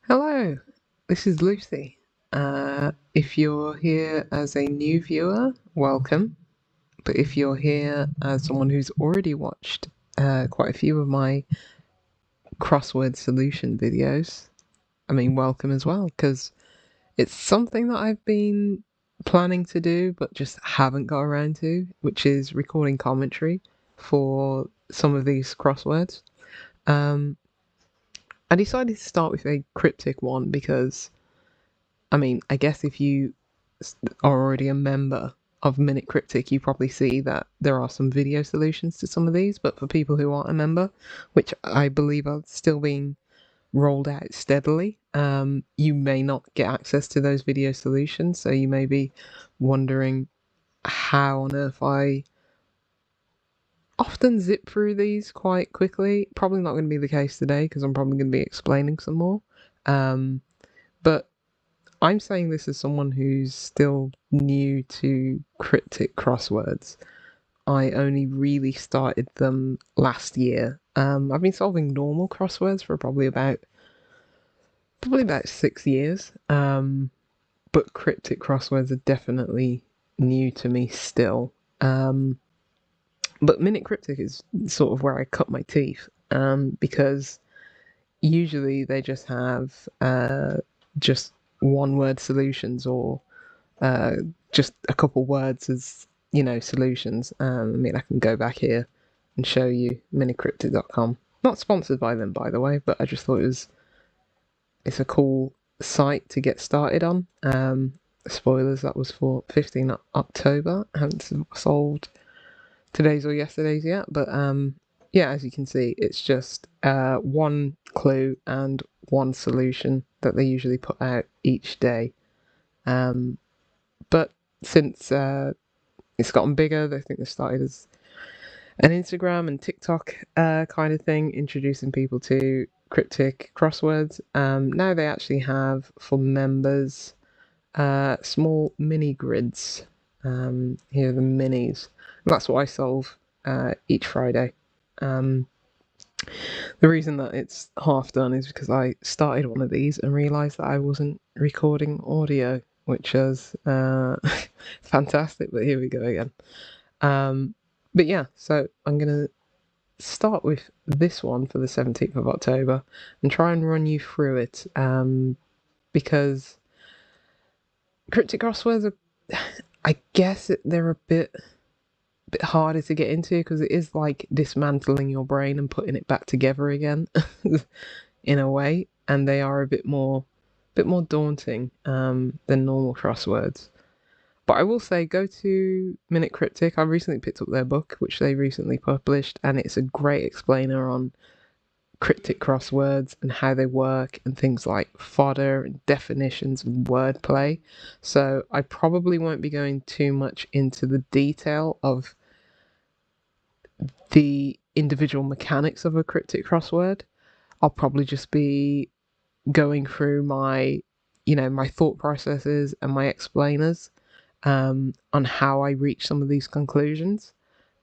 Hello, this is Lucy. If you're here as a new viewer, welcome. But if you're here as someone who's already watched quite a few of my crossword solution videos, welcome as well, because it's something that I've been planning to do but just haven't got around to, which is recording commentary for some of these crosswords. Um, I decided to start with a cryptic one because I guess if you are already a member of Minute Cryptic, you probably see that there are some video solutions to some of these. But for people who aren't a member, which I believe are still being rolled out steadily, you may not get access to those video solutions. So you may be wondering how on earth I often zip through these quite quickly. Probably not going to be the case today because I'm probably going to be explaining some more. But I'm saying this as someone who's still new to cryptic crosswords. I only really started them last year. I've been solving normal crosswords for probably about 6 years. But cryptic crosswords are definitely new to me still. But Minute Cryptic is sort of where I cut my teeth. Because usually they just have just one word solutions or just a couple words as solutions. I can go back here and show you minicryptic.com. Not sponsored by them, by the way, but I just thought it's a cool site to get started on. Spoilers, that was for 15 October. I haven't solved today's or yesterday's yet, but yeah, as you can see, it's just one clue and one solution that they usually put out each day. But since it's gotten bigger, I think they started as an Instagram and TikTok kind of thing, introducing people to cryptic crosswords. Now they actually have, for members, small mini grids. Here are the minis. And that's what I solve each Friday. The reason that it's half done is because I started one of these and realised that I wasn't recording audio, which was fantastic, but here we go again. But yeah, so I'm going to start with this one for the 17th of October and try and run you through it, because cryptic crosswords are, I guess they're a bit harder to get into because it is like dismantling your brain and putting it back together again in a way, and they are a bit more daunting than normal crosswords. But I will say, go to Minute Cryptic. I recently picked up their book, which they recently published, and it's a great explainer on cryptic crosswords and how they work and things like fodder and definitions and wordplay. So I probably won't be going too much into the detail of the individual mechanics of a cryptic crossword. I'll probably just be going through my thought processes and my explainers on how I reach some of these conclusions,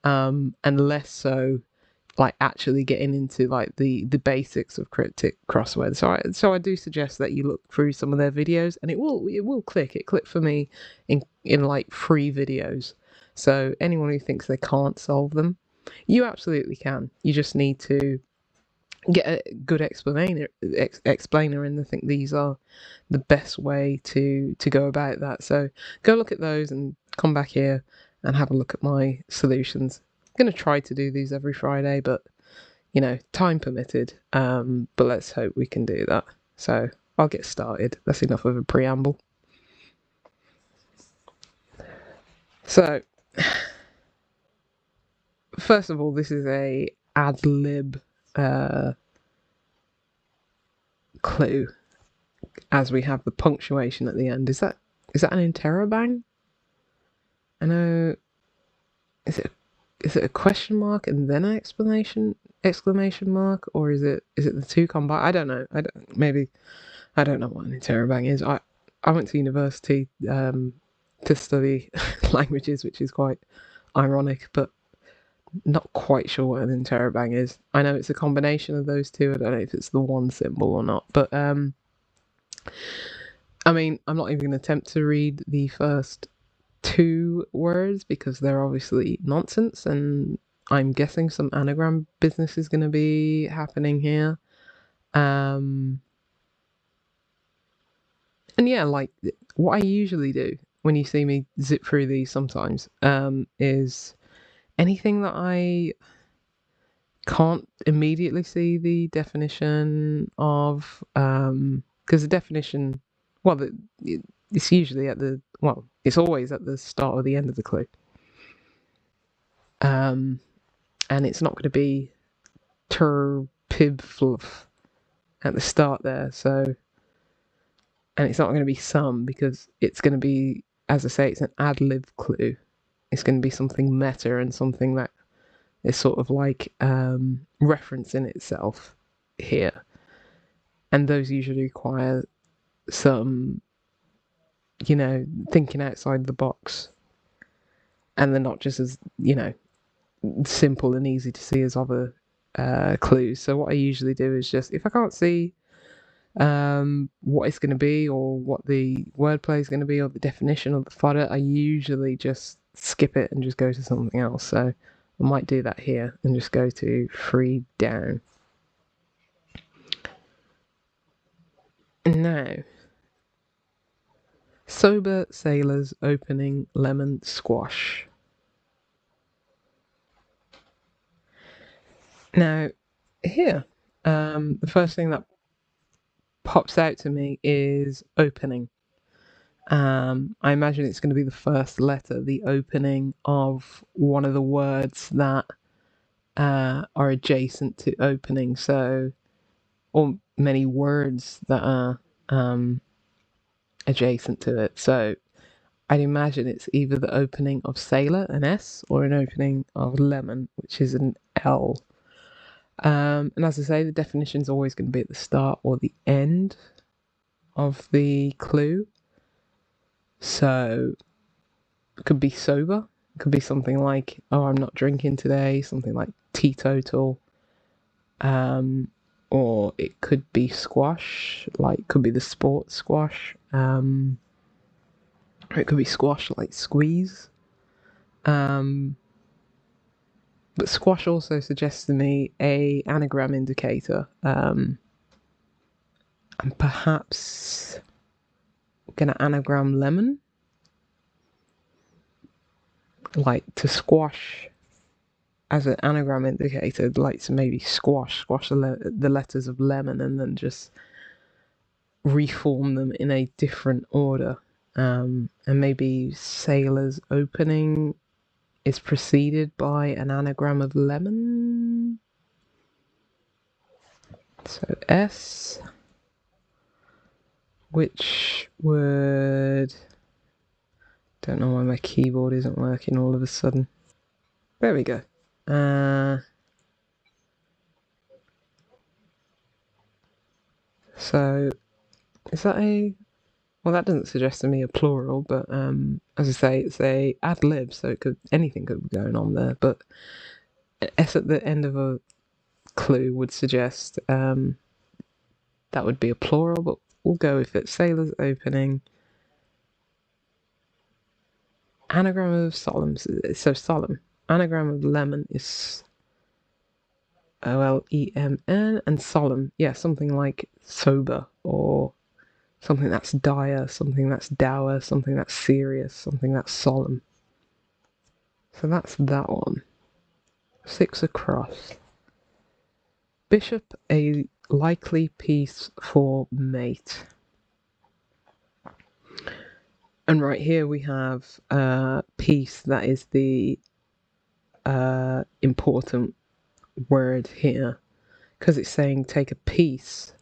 and less so like actually getting into like the basics of cryptic crosswords. So I do suggest that you look through some of their videos, and it will click. It clicked for me in like 3 videos. So anyone who thinks they can't solve them, you absolutely can. You just need to get a good explainer, and I think these are the best way to go about that. So go look at those and come back here and have a look at my solutions. I'm going to try to do these every Friday, but time permitted. But let's hope we can do that. So I'll get started. That's enough of a preamble. So first of all, this is a ad lib clue, as we have the punctuation at the end. Is that an interrobang? I know. Is it a question mark and then an exclamation mark, or is it the two combined? I don't know. I don't know what an interrobang is. I went to university to study languages, which is quite ironic, but not quite sure what an interrobang is. I know it's a combination of those two. I don't know if it's the one symbol or not, but I mean, I'm not even going to attempt to read the first two words because they're obviously nonsense, and I'm guessing some anagram business is going to be happening here. And yeah, like what I usually do when you see me zip through these sometimes is anything that I can't immediately see the definition of, because the definition, well, it's usually it's always at the start or the end of the clue. And it's not going to be pib fluff at the start there. So, and it's not going to be some because it's going to be, as I say, it's an ad lib clue. It's going to be something meta and something that is sort of like referencing itself here. And those usually require some, thinking outside the box. And they're not just as, simple and easy to see as other clues. So what I usually do is just, if I can't see what it's going to be or what the wordplay is going to be or the definition of the fodder, I usually just skip it and just go to something else. So I might do that here and just go to 3 down. Now, sober sailors opening lemon squash. Now, here, the first thing that pops out to me is opening. I imagine it's going to be the first letter, the opening of one of the words that are adjacent to opening. So, or many words that are adjacent to it. So, I'd imagine it's either the opening of sailor, an S, or an opening of lemon, which is an L. And as I say, the definition is always going to be at the start or the end of the clue. So it could be sober. It could be something like, oh, I'm not drinking today. Something like teetotal. Or it could be squash, like could be the sport squash. Or it could be squash like squeeze. But squash also suggests to me a anagram indicator. And perhaps gonna anagram lemon. Like to squash as an anagram indicator, like to maybe squash the letters of lemon and then just reform them in a different order. And maybe sailor's opening is preceded by an anagram of lemon. So S, which would... Don't know why my keyboard isn't working all of a sudden. There we go. So is that a... Well, that doesn't suggest to me a plural, but as I say, it's a ad lib, so anything could be going on there. But S at the end of a clue would suggest that would be a plural, but we'll go with it. Sailor's opening. Anagram of solemn. So solemn. Anagram of lemon is OLEMN, and solemn. Yeah, something like sober or something that's dire, something that's dour, something that's serious, something that's solemn. So that's that one. 6 across. Bishop, a likely piece for mate. And right here we have piece, that is the important word here, because it's saying take a piece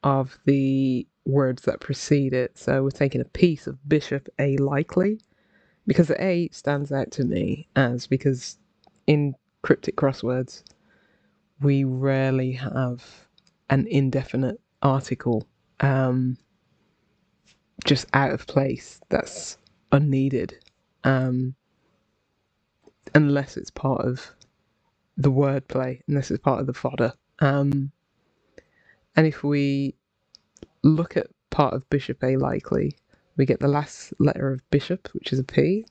of the words that precede it. So we're taking a piece of bishop, a likely, because the A stands out to me because in cryptic crosswords we rarely have an indefinite article just out of place that's unneeded, unless it's part of the wordplay, unless it's part of the fodder. And if we look at part of bishop A likely, we get the last letter of bishop, which is a P.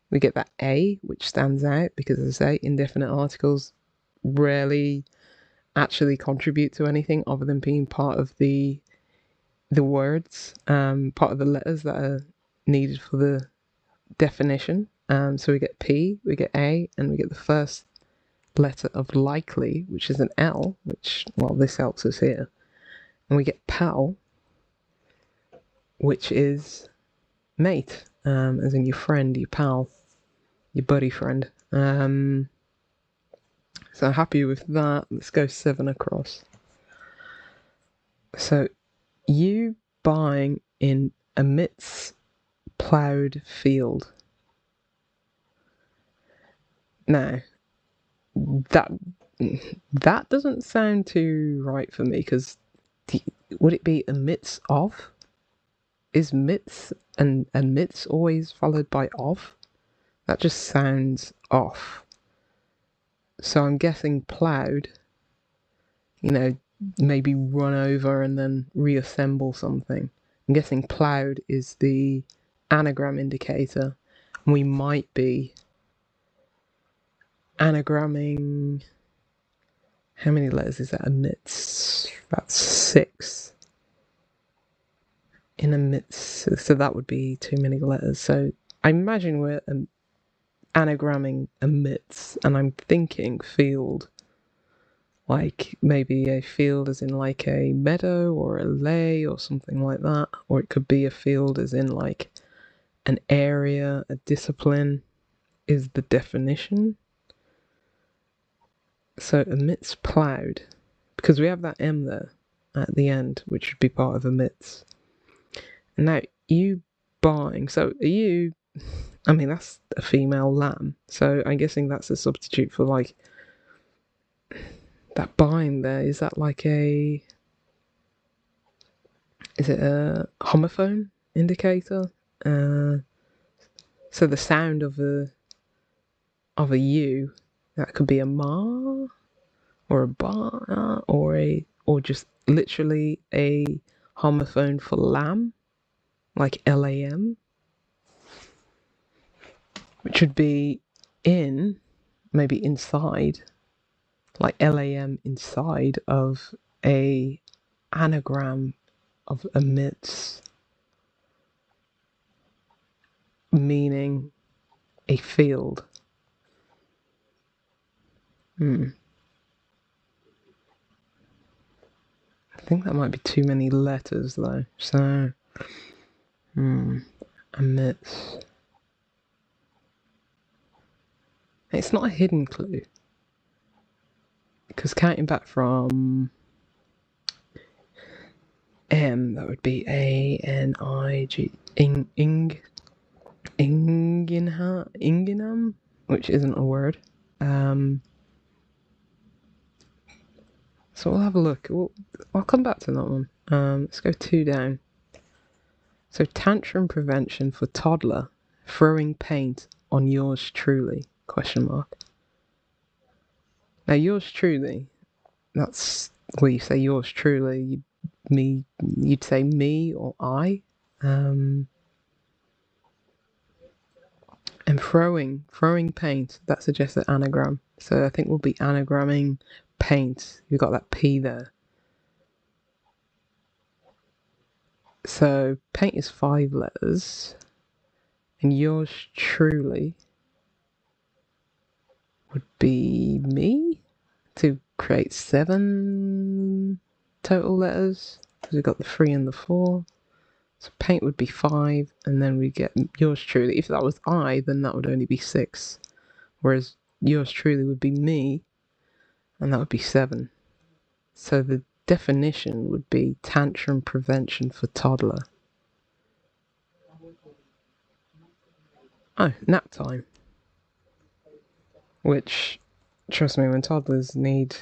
We get that A, which stands out because, as I say, indefinite articles rarely actually contribute to anything other than being part of the words, part of the letters that are needed for the definition. So we get P, we get A, and we get the first letter of likely, which is an L, which, well, this helps us here. And we get pal, which is mate, as in your friend, your pal, your buddy friend. So happy with that. Let's go 7 across. So you buying in amidst ploughed field. Now, that doesn't sound too right for me, because would it be amidst of? Is midst and midst always followed by of? That just sounds off. So I'm guessing ploughed, maybe run over and then reassemble something. I'm guessing ploughed is the anagram indicator. We might be anagramming. How many letters is that amidst? About 6. In amidst, so that would be too many letters. So I imagine we're anagramming amidst, and I'm thinking field, like maybe a field as in like a meadow or a lay or something like that, or it could be a field as in like an area, a discipline is the definition. So amidst ploughed, because we have that M there at the end, which would be part of amidst. Now, you buying, so are you, I mean, that's a female lamb, so I'm guessing that's a substitute for like that buying there. Is that like is it a homophone indicator? So the sound of a U, that could be a ma or a ba or just literally a homophone for lamb, like LAM, which would be in, maybe inside, like LAM inside of a anagram of amidst, meaning a field. I think that might be too many letters though. So, amidst. It's not a hidden clue, because counting back from M, that would be A-N-I-G, Inginham, which isn't a word. So we'll have a look. I'll come back to that one. Let's go 2 down. So tantrum prevention for toddler, throwing paint on yours truly, ? Now yours truly, that's where you say yours truly, you'd say me or I. And throwing paint, that suggests an anagram. So I think we'll be anagramming paint. You've got that P there. So paint is 5 letters, and yours truly would be me to create 7 total letters, because we've got the 3 and the 4. So paint would be 5, and then we get yours truly. If that was I, then that would only be 6, whereas yours truly would be me, and that would be 7. So the definition would be tantrum prevention for toddler. Oh, nap time. Which, trust me, when toddlers need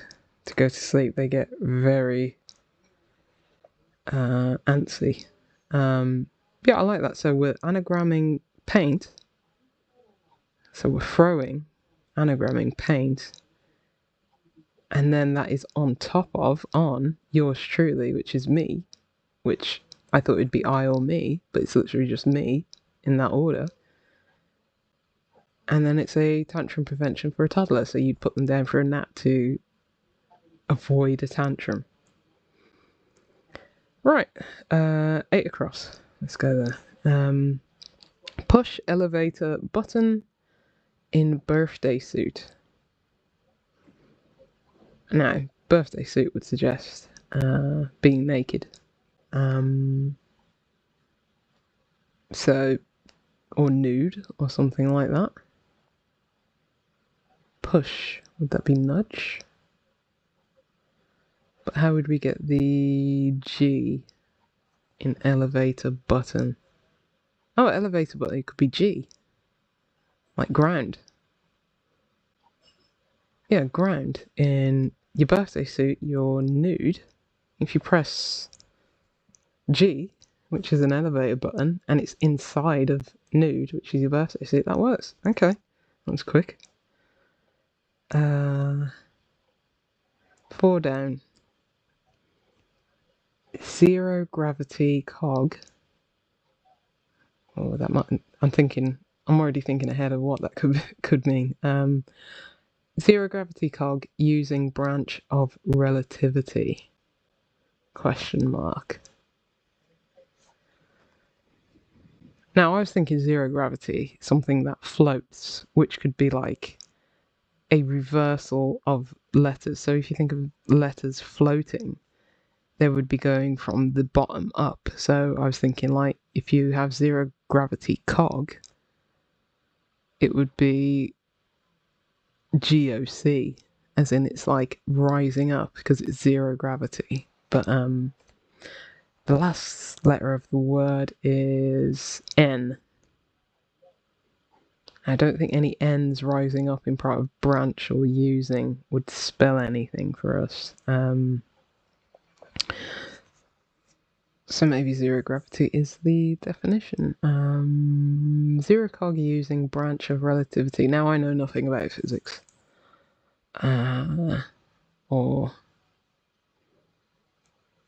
to go to sleep, they get very antsy. Yeah, I like that. So we're anagramming paint. So we're throwing, anagramming paint. And then that is on top of, on yours truly, which is me, which I thought it'd be I or me, but it's literally just me in that order. And then it's a tantrum prevention for a toddler, so you'd put them down for a nap to avoid a tantrum. Right, 8 across. Let's go there. Push elevator button in birthday suit. Now, birthday suit would suggest being naked. So, or nude, or something like that. Push, would that be nudge? But how would we get the G in elevator button? Oh, elevator button, it could be G. Like ground. Yeah, ground. In your birthday suit, you're nude. If you press G, which is an elevator button, and it's inside of nude, which is your birthday suit, that works. Okay, that was quick. 4 down. Zero gravity cog. Oh, that might. I'm already thinking ahead of what that could mean. Zero gravity cog using branch of relativity. Question mark. Now I was thinking zero gravity, something that floats, which could be like a reversal of letters. So if you think of letters floating, they would be going from the bottom up. So I was thinking like if you have zero gravity cog, it would be GOC, as in it's like rising up because it's zero gravity. But the last letter of the word is N. I don't think any N's rising up in part of branch or using would spell anything for us. So maybe zero gravity is the definition. Zero cog using branch of relativity. Now I know nothing about physics. Or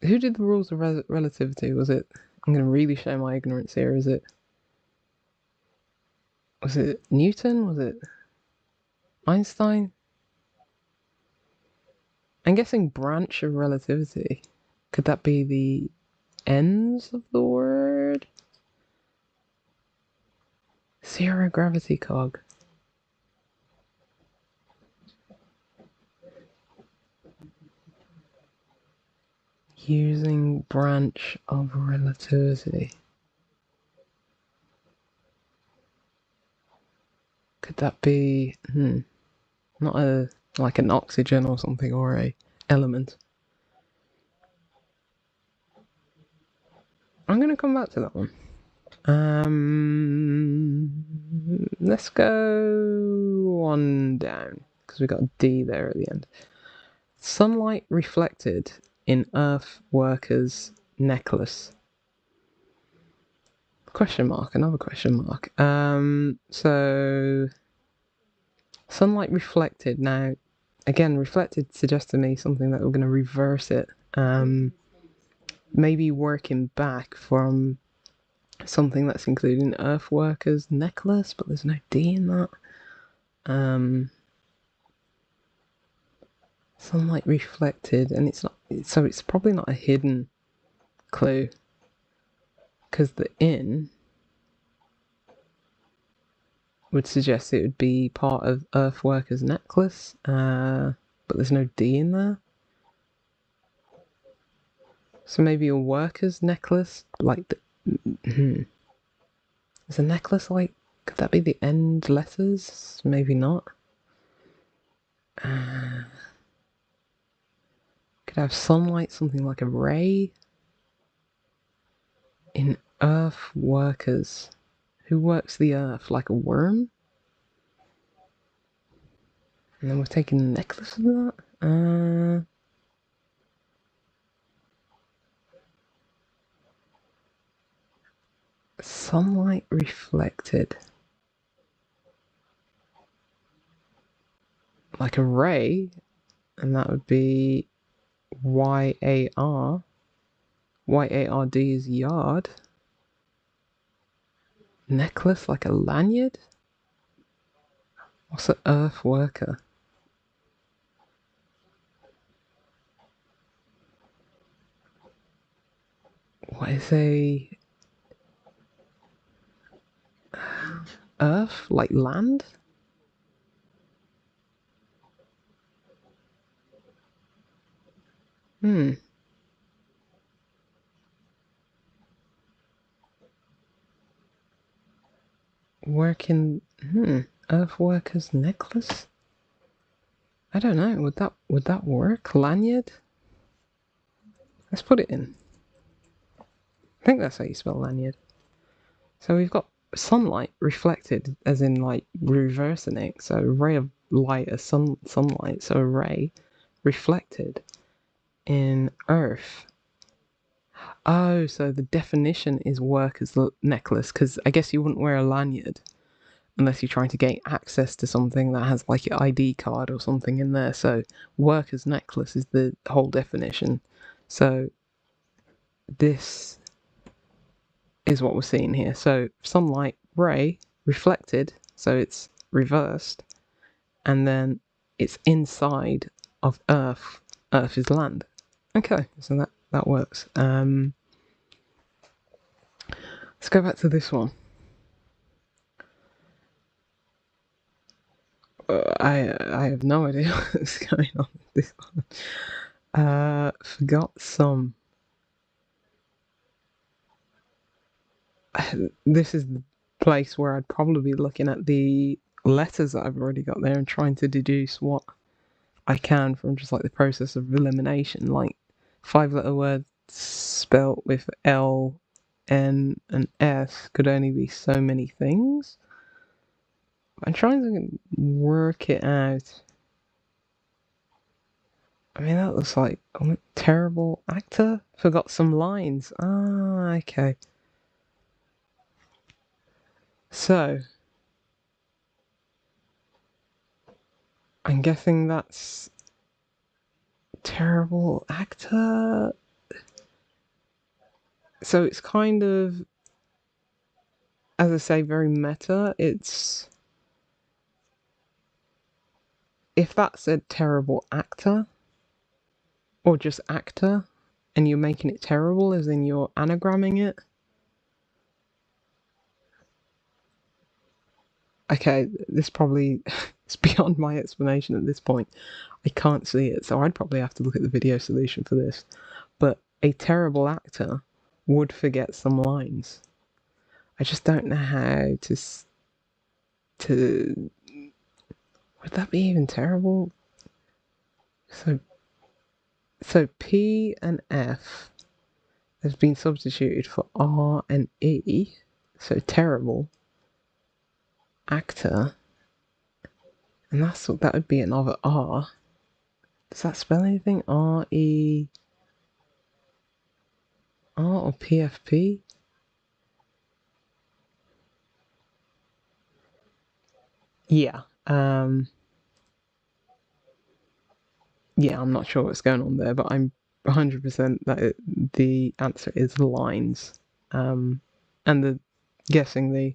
who did the rules of relativity? Was it? I'm going to really show my ignorance here. Was it Newton? Was it Einstein? I'm guessing branch of relativity. Could that be the ends of the word? Zero gravity cog. Using branch of relativity. Could that be not like an oxygen or something, or a element? I'm gonna come back to that one. Let's go 1 down because we got a D there at the end. Sunlight reflected in earth worker's necklace. Question mark, another question mark. So sunlight reflected. Now, again, reflected suggests to me something that we're going to reverse it. Maybe working back from something that's included in earth worker's necklace, but there's no D in that. Sunlight reflected, and it's not, so it's probably not a hidden clue because the in would suggest it would be part of earth worker's necklace, but there's no D in there. So maybe a worker's necklace, like is a necklace like, could that be the end letters? Maybe not. Could have sunlight, something like a ray. In earth workers. Who works the earth? Like a worm? And then we're taking the necklace of that? Sunlight reflected. Like a ray, and that would be YAR. Y-A-R-D is yard. Necklace like a lanyard? What's an earth worker? What is a earth? Like land? Working earth worker's necklace? I don't know. Would that work? Lanyard? Let's put it in. I think that's how you spell lanyard. So we've got sunlight reflected, as in like reversing it. So a ray of light is sunlight. So a ray reflected in earth. Oh, so the definition is worker's necklace, because I guess you wouldn't wear a lanyard unless you're trying to gain access to something that has like your ID card or something in there. So worker's necklace is the whole definition. So this is what we're seeing here. So sunlight ray reflected, so it's reversed, and then it's inside of Earth. Earth is land. Okay, so that works. Let's go back to this one. I have no idea what's going on with this one. Forgot some. This is the place where I'd probably be looking at the letters that I've already got there and trying to deduce what I can from just like the process of elimination. Like 5-letter words spelt with L, N, and S could only be so many things. I'm trying to work it out. I mean, that looks like a terrible actor. Forgot some lines. Ah, okay. So, I'm guessing that's terrible actor. So it's kind of, as I say, very meta. It's, if that's a terrible actor, or just actor, and you're making it terrible, as in you're anagramming it. Okay, this probably is beyond my explanation at this point. I can't see it, so I'd probably have to look at the video solution for this. But a terrible actor would forget some lines. I just don't know how to. Would that be even terrible? So P and F has been substituted for R and E. So terrible actor, and that would be another R. Does that spell anything? R-E... R or PFP? Yeah. Yeah, I'm not sure what's going on there, but I'm 100% that the answer is lines. And guessing the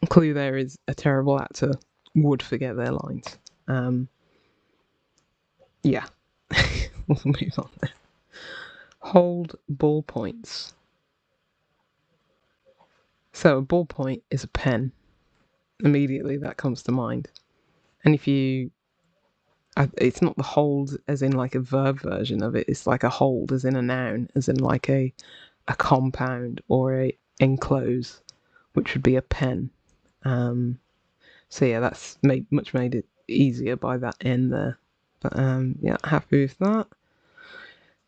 clue there is a terrible actor would forget their lines. Yeah. We'll move on there. Hold ballpoints. So a ballpoint is a pen. Immediately that comes to mind. And if you... it's not the hold as in like a verb version of it. It's like a hold as in a noun, as in like a compound or a enclose, which would be a pen. So yeah, that's made it easier by that N there. But yeah, happy with that.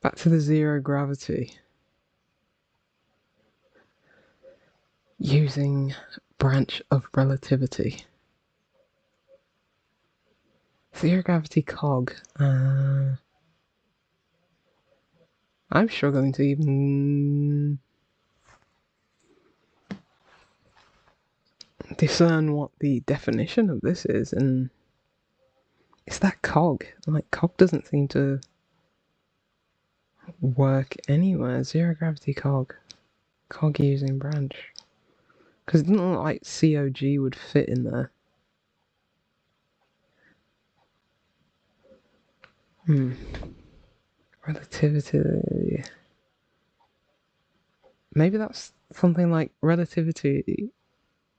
Back to the zero gravity. Using branch of relativity. Zero gravity cog. I'm struggling to even discern what the definition of this is, and it's that cog. Like, cog doesn't seem to work anywhere. Zero gravity cog. Cog using branch. Because it doesn't look like COG would fit in there. Relativity. Maybe that's something like relativity.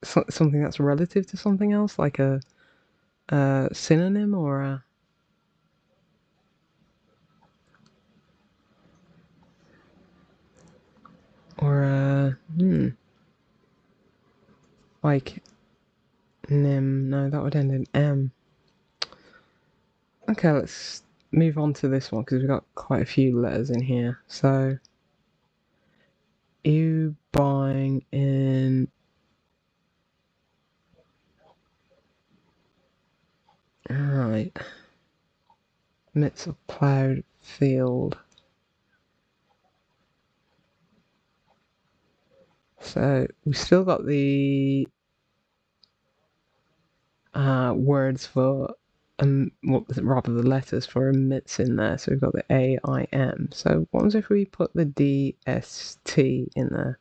Something that's relative to something else, like a synonym or a. Or like nim. No, that would end in M. Okay, let's move on to this one because we've got quite a few letters in here. So, you buying in. Alright. Midst of plowed field. So, we still got the words for rather the letters for emits in there. So we've got the A-I-M. So what was if we put the D-S-T in there?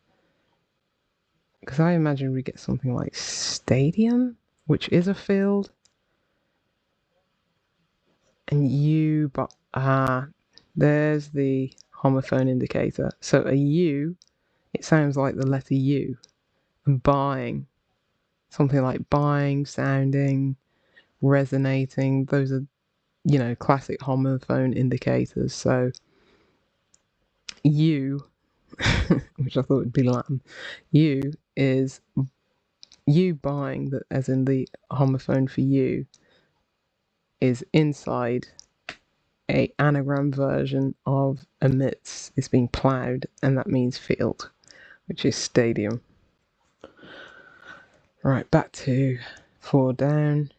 Because I imagine we get something like stadium, which is a field. And U, but there's the homophone indicator. So a U, it sounds like the letter U. And buying, something like buying, sounding, resonating, those are, classic homophone indicators. So U, which I thought would be Latin, U is you buying, that as in the homophone for you, is inside a anagram version of amidst. It's being ploughed, and that means field, which is stadium. Right, back to 4 down.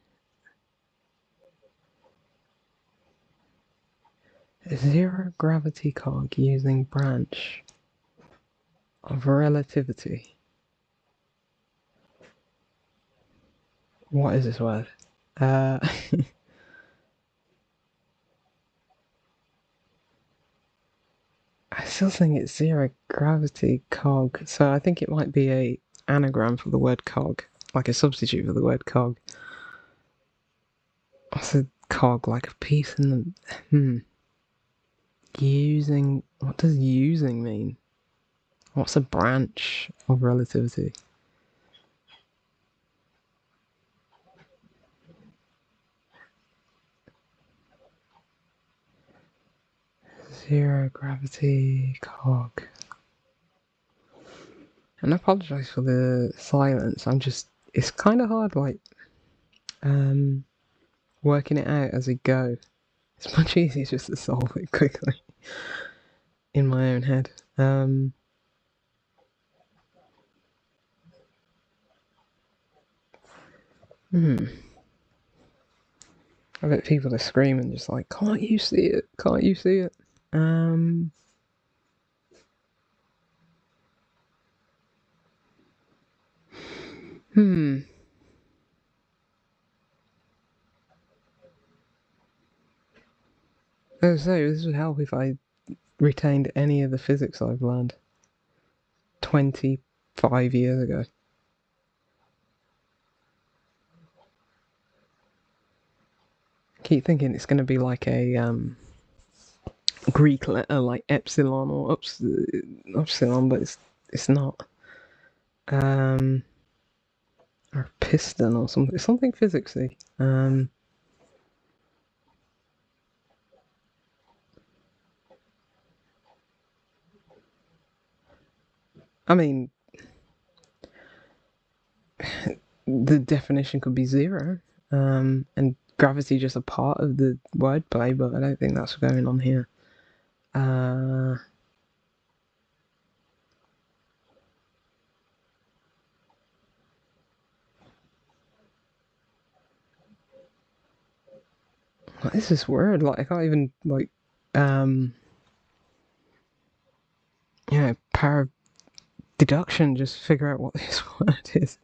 Zero gravity cog using branch of relativity. What is this word? I still think it's zero gravity cog, so I think it might be a anagram for the word cog, like a substitute for the word cog. What's a cog? Like a piece in the. Using. What does using mean? What's a branch of relativity? Zero gravity cog. And I apologise for the silence. It's kind of hard, like, working it out as we go. It's much easier just to solve it quickly in my own head. I bet people are screaming just like, can't you see it? Can't you see it? So this would help if I retained any of the physics I've learned 25 years ago. I keep thinking it's going to be like a Greek letter like epsilon or upsilon, but it's not. Or piston or something physicsy. I mean, the definition could be zero, and gravity just a part of the wordplay, but I don't think that's going on here. What is this word? Like, I can't even, like, power of deduction, just figure out what this word is.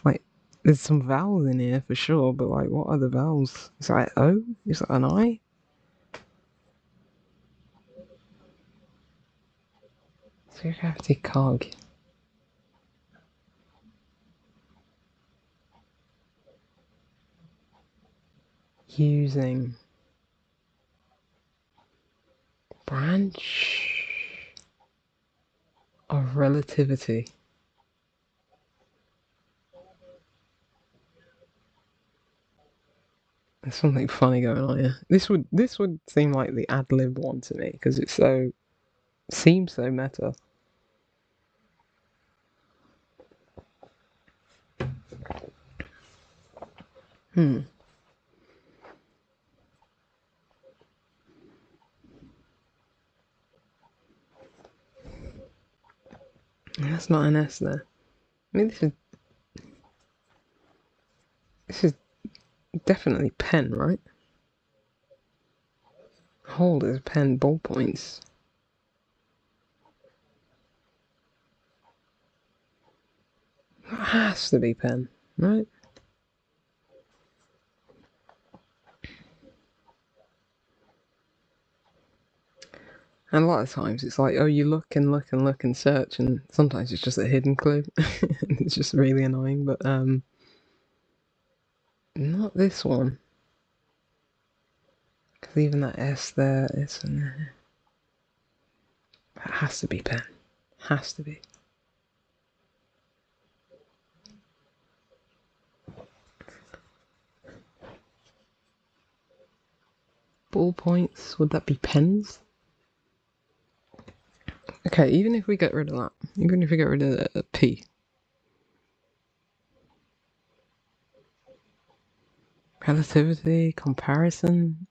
Like, there's some vowels in here for sure, but, like, what are the vowels? Is that O? Is that an I? Zero gravity cog. Using branch of relativity. There's something funny going on here. This would seem like the ad lib one to me because it seems so meta. That's not an S there. I mean, this is definitely pen, right? Holders, pen, ballpoints. That has to be pen, right? And a lot of times it's like, oh, you look and look and look and search, and sometimes it's just a hidden clue. It's just really annoying, but not this one. Because even that S there is in there. That has to be pen. Has to be. Ballpoints, would that be pens? Okay, even if we get rid of that, even if we get rid of the P. Relativity, comparison,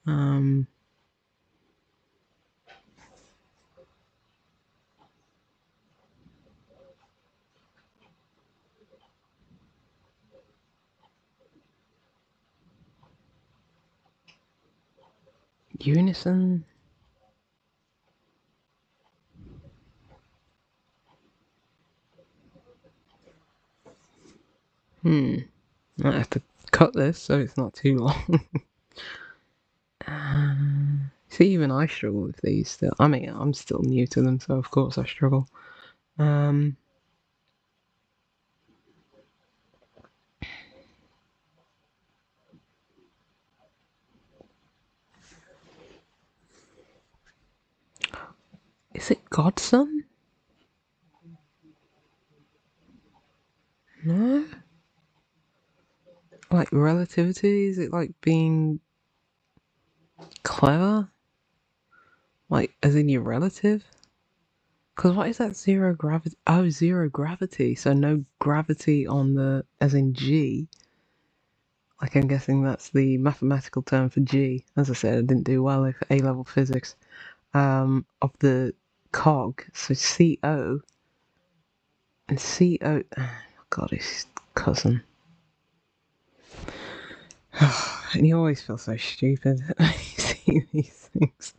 unison. I have to cut this so it's not too long. See, even I struggle with these still. I mean, I'm still new to them, so of course I struggle. Is it Godson? No? Like relativity? Is it like being clever? Like, as in your relative? Because what is that zero gravity? Oh, zero gravity. So no gravity on the, as in G. Like, I'm guessing that's the mathematical term for G. As I said, I didn't do well with A-level physics. Of the cog. So CO. And CO. Oh, God, his cousin. And you always feel so stupid when you see these things.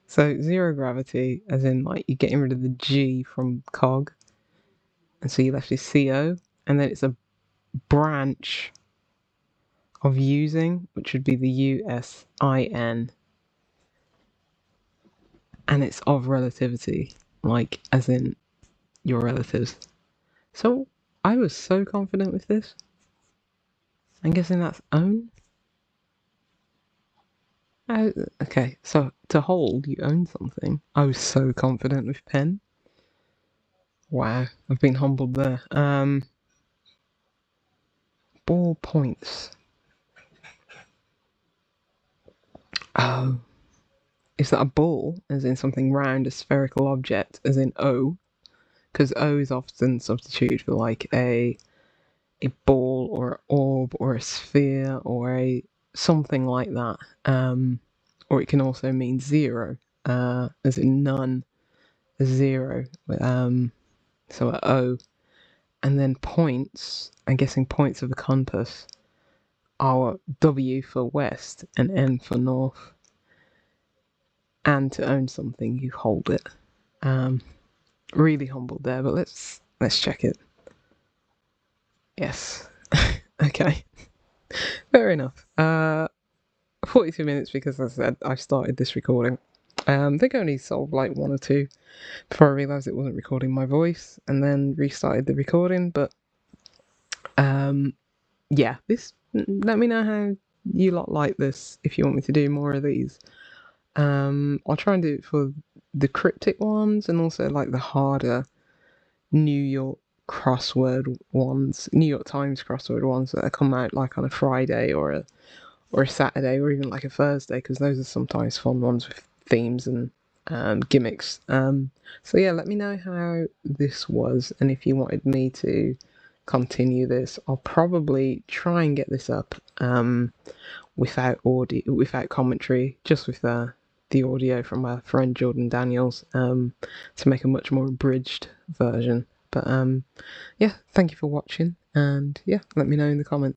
So zero gravity, as in like you're getting rid of the G from cog, and so you left with CO, and then it's a branch of using, which would be the USIN, and it's of relativity, like as in your relatives. So I was so confident with this. I'm guessing that's own. Okay, so to hold, you own something. I was so confident with pen. Wow, I've been humbled there. Ball points. Oh, is that a ball, as in something round, a spherical object, as in O? Because O is often substituted for like a ball or an orb or a sphere or a something like that. Or it can also mean zero, as in none, a zero. So a O. And then points, I'm guessing points of a compass, are W for west and N for north. And to own something, you hold it. Really humbled there, but let's check it. Yes. Okay. Fair enough. 42 minutes because, as I said, I started this recording. I think I only solved like one or two before I realised it wasn't recording my voice, and then restarted the recording. But yeah, let me know how you lot like this, if you want me to do more of these. I'll try and do it for the cryptic ones, and also like the harder New York crossword ones, New York Times crossword ones that come out like on a Friday or a Saturday or even like a Thursday, because those are sometimes fun ones with themes and gimmicks. So yeah, let me know how this was, and if you wanted me to continue this, I'll probably try and get this up without audio, without commentary, just with the audio from my friend Jordan Daniels, to make a much more abridged version. But yeah, thank you for watching, and yeah, let me know in the comments.